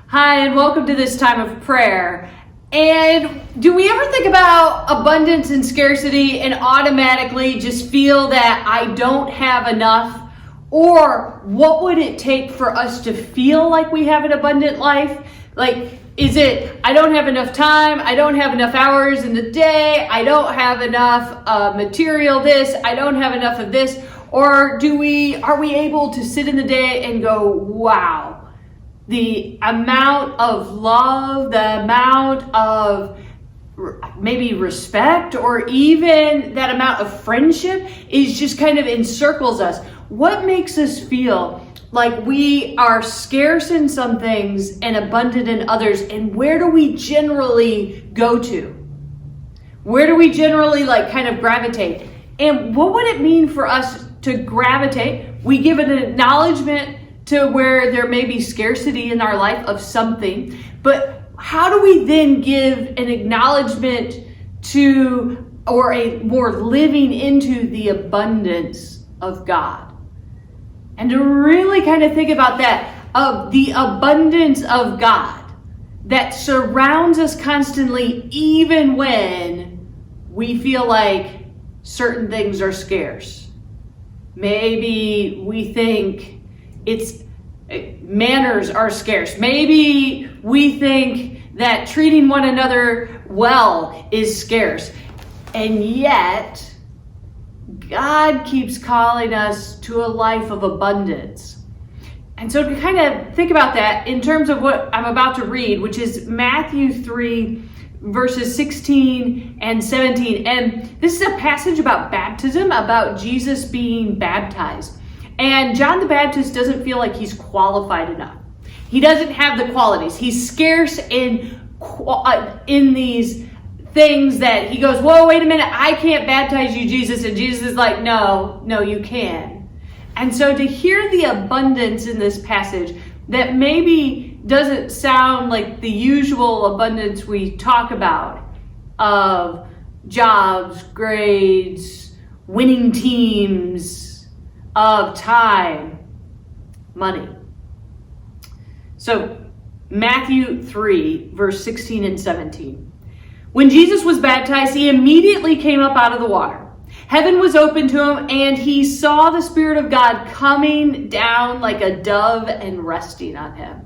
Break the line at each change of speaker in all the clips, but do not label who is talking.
Hi, and welcome to this time of prayer. And do we ever think about abundance and scarcity and automatically just feel that I don't have enough? Or what would it take for us to feel like we have an abundant life? Like, is it, I don't have enough time, I don't have enough hours in the day, I don't have enough material this, I don't have enough of this? Or are we able to sit in the day and go, wow, the amount of love, the amount of maybe respect, or even that amount of friendship is just kind of encircles us. What makes us feel like we are scarce in some things and abundant in others? And where do we generally go to? Where do we generally kind of gravitate? And what would it mean for us to gravitate? We give an acknowledgement to where there may be scarcity in our life of something, but how do we then give an acknowledgement to, or a more living into the abundance of God? And to really kind of think about that, of the abundance of God that surrounds us constantly, even when we feel like certain things are scarce. Maybe we think manners are scarce. Maybe we think that treating one another well is scarce. And yet, God keeps calling us to a life of abundance. And so to kind of think about that in terms of what I'm about to read, which is Matthew 3, verses 16 and 17. And this is a passage about baptism, about Jesus being baptized. And John the Baptist doesn't feel like he's qualified enough. He doesn't have the qualities. He's scarce in these things that he goes, whoa, wait a minute, I can't baptize you, Jesus. And Jesus is like, no, you can. And so to hear the abundance in this passage that maybe doesn't sound like the usual abundance we talk about of jobs, grades, winning teams, of time, money. So Matthew 3, verse 16 and 17. When Jesus was baptized, he immediately came up out of the water. Heaven was opened to him, and he saw the Spirit of God coming down like a dove and resting on him.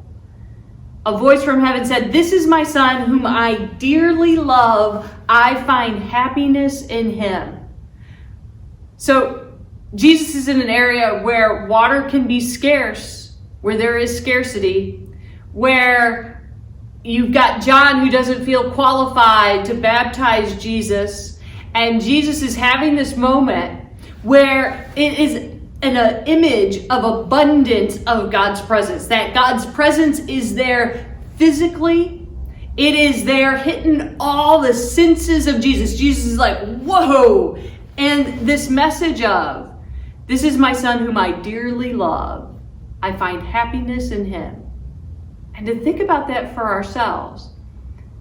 A voice from heaven said, "This is my Son, whom I dearly love. I find happiness in him." So Jesus is in an area where water can be scarce, where there is scarcity, where you've got John who doesn't feel qualified to baptize Jesus, and Jesus is having this moment where it is an image of abundance of God's presence, that God's presence is there physically. It is there hitting all the senses of Jesus. Jesus is like, whoa. And this message of, "This is my Son whom I dearly love. I find happiness in him." And to think about that for ourselves,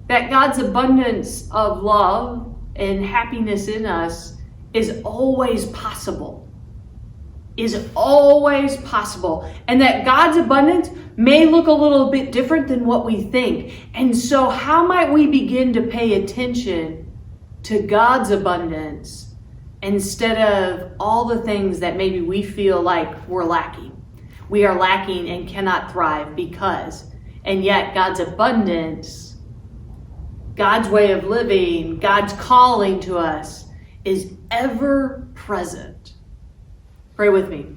that God's abundance of love and happiness in us is always possible. And that God's abundance may look a little bit different than what we think. And so how might we begin to pay attention to God's abundance instead of all the things that maybe we feel like we're lacking? We are lacking and cannot thrive because, and yet God's abundance, God's way of living, God's calling to us is ever present. Pray with me.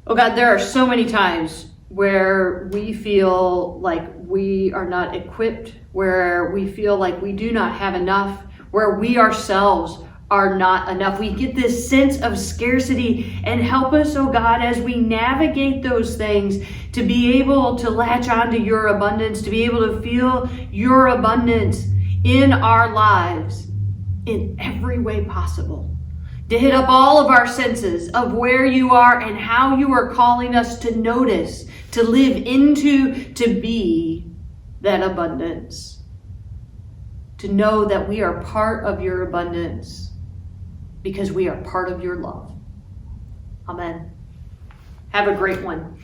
Oh God, there are so many times where we feel like we are not equipped, where we feel like we do not have enough, where we ourselves are not enough. We get this sense of scarcity, and help us, oh God, as we navigate those things to be able to latch onto your abundance, to be able to feel your abundance in our lives in every way possible. To hit up all of our senses of where you are and how you are calling us to notice, to live into, to be that abundance. To know that we are part of your abundance because we are part of your love. Amen. Have a great one.